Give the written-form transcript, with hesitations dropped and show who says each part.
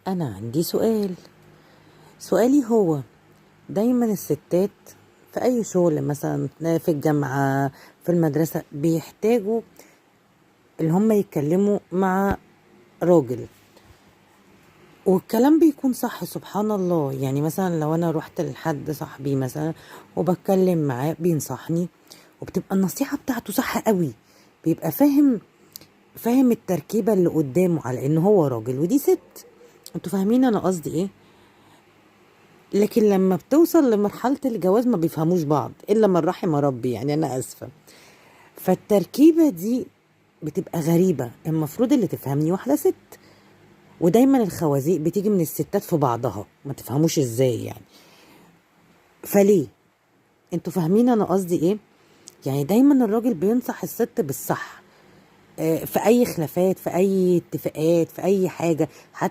Speaker 1: أنا عندي سؤال. سؤالي هو دايما الستات في أي شغل مثلا في الجامعة في المدرسة بيحتاجوا اللي هم يتكلموا مع راجل، والكلام بيكون صح سبحان الله. يعني مثلا لو أنا رحت لحد صاحبي مثلا وبتكلم معاه بينصحني، وبتبقى النصيحة بتاعته صح قوي، بيبقى فاهم التركيبة اللي قدامه على إن هو راجل ودي ست. انتوا فاهمين أنا قصدي إيه؟ لكن لما بتوصل لمرحلة الجواز ما بيفهموش بعض إلا من رحم ربي، يعني أنا آسفة. فالتركيبة دي بتبقى غريبة، المفروض اللي تفهمني واحدة ست. ودايما الخوازيق بتيجي من الستات في بعضها، ما تفهموش ازاي يعني. فليه؟ انتوا فاهمين انا قصدي ايه؟ يعني دايما الراجل بينصح الست بالصح، في اي خلافات، في اي اتفاقات، في اي حاجة، حتى